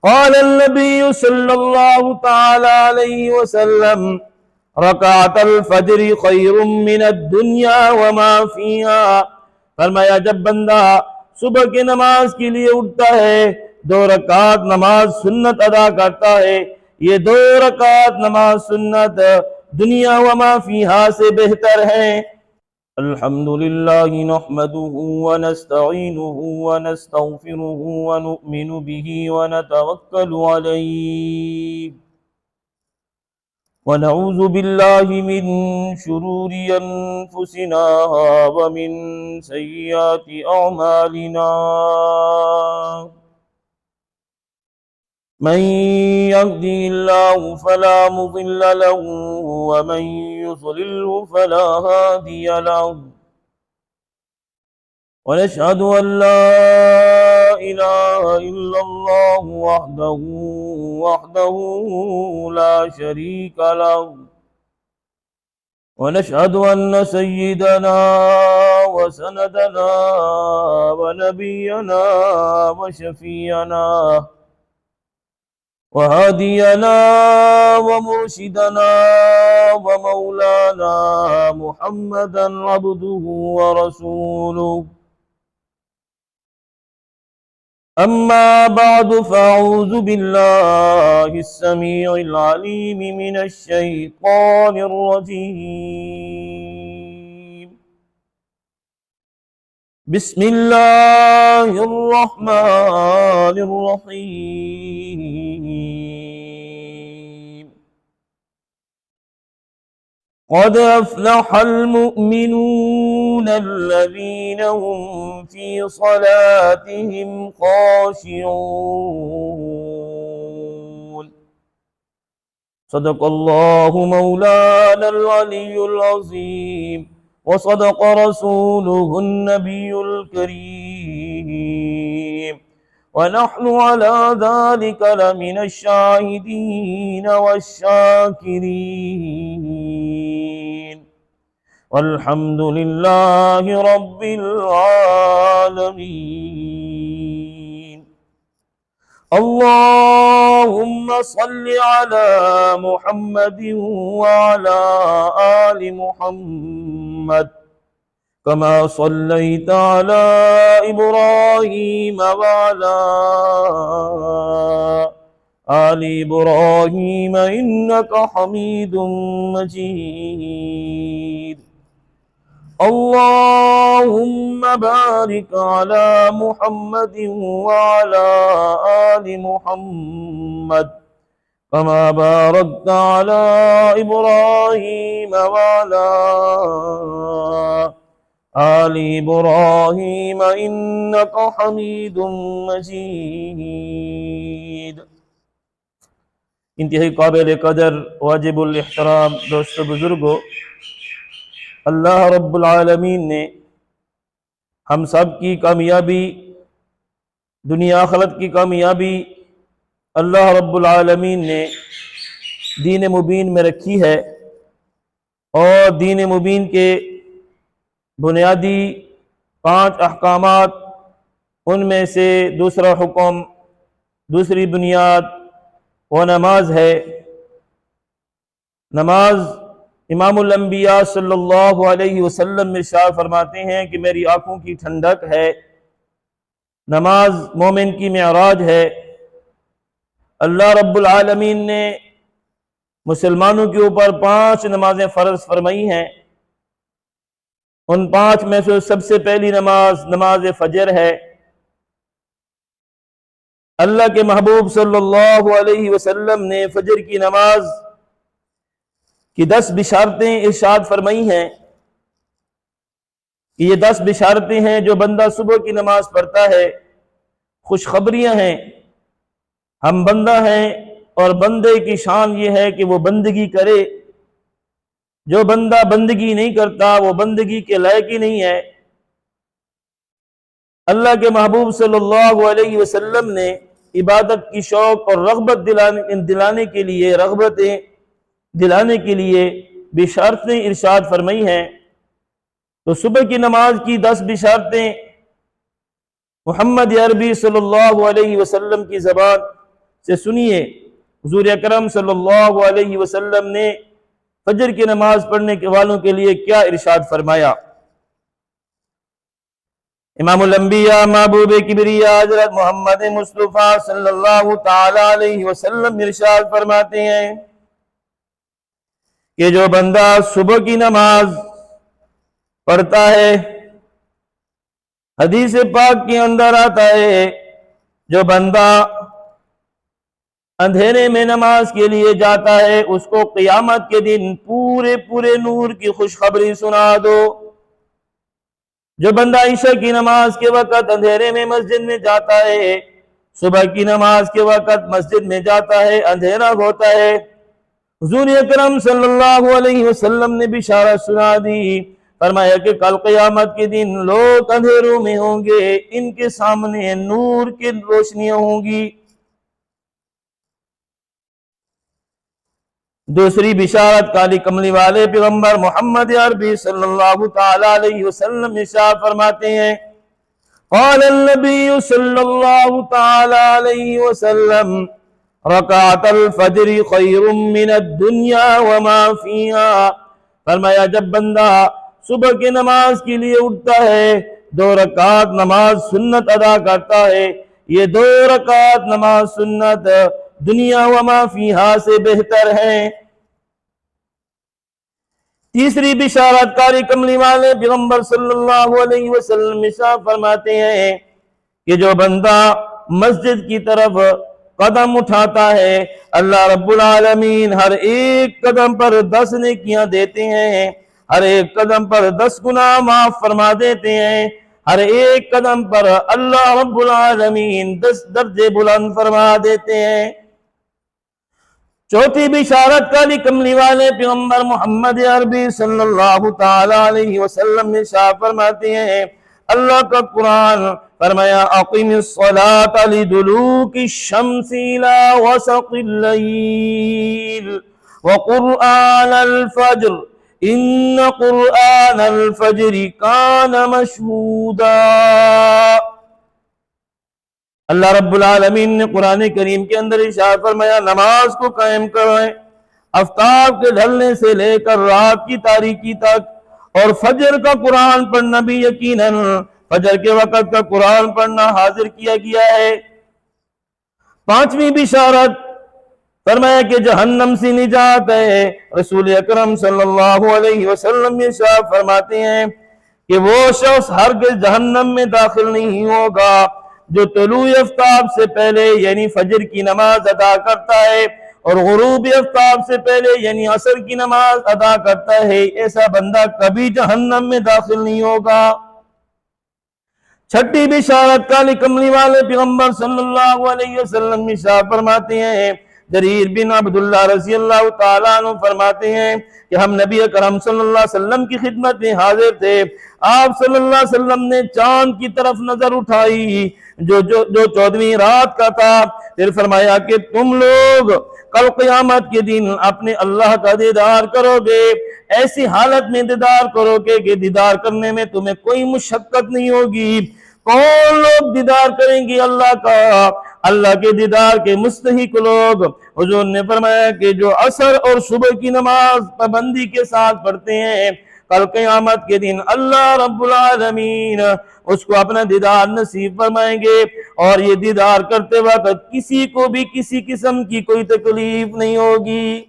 قال النبي صلى الله تعالى عليه وسلم رکعت الفجر خیر من الدنیا وما فیہا، فرمایا جب بندہ صبح کی نماز کے لیے اٹھتا ہے 2 رکعت نماز سنت ادا کرتا ہے، یہ 2 رکعت نماز سنت دنیا وما فیہا سے بہتر ہیں۔ الحمدللہ نحمده ونستعینه ونستغفره ونؤمن به ونتوکل علیہ ونعوذ باللہ من شرور انفسنا ومن سیئات اعمالنا من يهده الله فلا مضل له ومن يضلل فلا هادي له ونشهد أن لا إله إلا الله وحده لا شريك له ونشهد أن سيدنا وسندنا ونبينا وشفيعنا وهادينا ومرشدنا ومولانا محمدا عبده ورسوله، أما بعد فأعوذ بالله السميع العليم من الشيطان الرجيم، بسم الله الرحمن الرحيم، قد أفلح المؤمنون الذين هم في صلاتهم خاشعون، صدق الله مولانا العلي العظيم، وصدق رسوله النبي الكريم، ونحن على ذلك لمن الشاهدين والشاكرين، والحمد لله رب العالمين۔ اللهم صل على محمد وعلى آل محمد كما صليت على إبراهيم وعلى آل إبراهيم إنك حميد مجيد۔ اللهم بارك على محمد وعلى آل محمد كما باركت على إبراهيم وعلى آل إبراهيم إنك حميد مجيد۔ انتہائی قابل قدر واجب الاحترام دوست بزرگوں، اللہ رب العالمین نے ہم سب کی کامیابی، دنیا آخرت کی کامیابی اللہ رب العالمین نے دین مبین میں رکھی ہے، اور دین مبین کے بنیادی 5 احکامات، ان میں سے دوسرا حکم، دوسری بنیاد وہ نماز ہے۔ نماز امام الانبیاء صلی اللہ علیہ وسلم ارشاد فرماتے ہیں کہ میری آنکھوں کی ٹھنڈک ہے، نماز مومن کی معراج ہے۔ اللہ رب العالمین نے مسلمانوں کے اوپر 5 نمازیں فرض فرمائی ہیں، ان 5 میں سے سب سے پہلی نماز نماز فجر ہے۔ اللہ کے محبوب صلی اللہ علیہ وسلم نے فجر کی نماز کی 10 بشارتیں ارشاد فرمائی ہیں کہ یہ 10 بشارتیں ہیں جو بندہ صبح کی نماز پڑھتا ہے، خوشخبریاں ہیں۔ ہم بندہ ہیں اور بندے کی شان یہ ہے کہ وہ بندگی کرے، جو بندہ بندگی نہیں کرتا وہ بندگی کے لائق ہی نہیں ہے۔ اللہ کے محبوب صلی اللہ علیہ وسلم نے عبادت کی شوق اور رغبت دلانے کے لیے بشارتیں ارشاد فرمائی ہیں۔ تو صبح کی نماز کی 10 بشارتیں محمد عربی صلی اللہ علیہ وسلم کی زبان سے سنیے حضور اکرم صلی اللہ علیہ وسلم نے فجر کی نماز پڑھنے کے والوں کے لیے کیا ارشاد فرمایا۔ امام الانبیاء محبوب کبریا حضرت محمد مصطفیٰ صلی اللہ تعالی علیہ وسلم ارشاد فرماتے ہیں کہ جو بندہ صبح کی نماز پڑھتا ہے، حدیث پاک کے اندر آتا ہے جو بندہ اندھیرے میں نماز کے لیے جاتا ہے اس کو قیامت کے دن پورے نور کی خوشخبری سنا دو۔ جو بندہ عشاء کی نماز کے وقت اندھیرے میں مسجد میں جاتا ہے، صبح کی نماز کے وقت مسجد میں جاتا ہے، اندھیرا ہوتا ہے، حضور اکرم صلی اللہ علیہ وسلم نے بشارت سنا دی، فرمایا کہ کل قیامت کے دن لوگ اندھیروں میں ہوں گے، ان کے سامنے نور کی روشنیاں ہوں گی۔ دوسری بشارت کالی کملی والے پیغمبر محمد عربی صلی اللہ تعالی علیہ وسلم ارشاد فرماتے ہیں، قال النبی صلی اللہ تعالی علیہ وسلم رکعت الفجر خیر من الدنیا وما فیہا۔ فرمایا جب بندہ صبح کی نماز کے لیے اٹھتا ہے، 2 رکعت نماز سنت ادا کرتا ہے، یہ 2 رکعت نماز سنت دنیا وما فیہا سے بہتر ہے۔ تیسری بشارت کاری کملی والے پیغمبر صلی اللہ علیہ وسلم ارشاد فرماتے ہیں کہ جو بندہ مسجد کی طرف قدم اٹھاتا ہے، اللہ رب العالمین ہر ایک قدم پر 10 نیکیاں دیتے ہیں، ہر ایک قدم پر 10 گناہ معاف فرما دیتے ہیں، ہر ایک قدم پر اللہ رب العالمین 10 درجے بلند فرما دیتے ہیں۔ چوتھی بشارت کالی کملی والے پیغمبر محمد عربی صلی اللہ تعالی علیہ وسلم ارشاد فرماتے ہیں، اللہ کا قرآن فرمایا اقیم الصلاة لدلوک الشمس الى وسط اللیل وقرآن الفجر ان قرآن الفجر کان مشہودا۔ اللہ رب العالمین نے قرآن کریم کے اندر ارشاد فرمایا نماز کو قائم کریں آفتاب کے ڈھلنے سے لے کر رات کی تاریکی تک، اور فجر کا قرآن پڑھنا بھی یقیناً فجر کے وقت کا قرآن پڑھنا حاضر کیا گیا ہے۔ پانچویں بشارت فرمایا کہ جہنم سے نجات ہے، رسول اکرم صلی اللہ علیہ وسلم ارشاد فرماتے ہیں کہ وہ شخص ہرگز جہنم میں داخل نہیں ہوگا جو طلوع آفتاب سے پہلے یعنی فجر کی نماز ادا کرتا ہے اور غروب آفتاب سے پہلے یعنی عصر کی نماز ادا کرتا ہے، ایسا بندہ کبھی جہنم میں داخل نہیں ہوگا۔ چھٹی بشارت کالی کملی والے پیغمبر صلی اللہ علیہ وسلم ارشاد فرماتے ہیں، جریر بن عبداللہ رضی اللہ تعالیٰ عنہ فرماتے ہیں کہ ہم نبی اکرم صلی اللہ علیہ وسلم کی خدمت میں حاضر تھے، آپ صلی اللہ علیہ وسلم نے چاند کی طرف نظر اٹھائی جو 14ویں رات کا تھا، پھر فرمایا کہ تم لوگ کل قیامت کے دن اپنے اللہ کا دیدار کرو گے، ایسی حالت میں دیدار کرو گے کہ دیدار کرنے میں تمہیں کوئی مشقت نہیں ہوگی۔ کون لوگ دیدار کریں گے اللہ کا؟ اللہ کے دیدار کے مستحق لوگ۔ حضور نے فرمایا کہ جو عصر اور صبح کی نماز پابندی کے ساتھ پڑھتے ہیں، کل قیامت کے دن اللہ رب العالمین اس کو اپنا دیدار نصیب فرمائیں گے، اور یہ دیدار کرتے وقت کسی کو بھی کسی قسم کی کوئی تکلیف نہیں ہوگی۔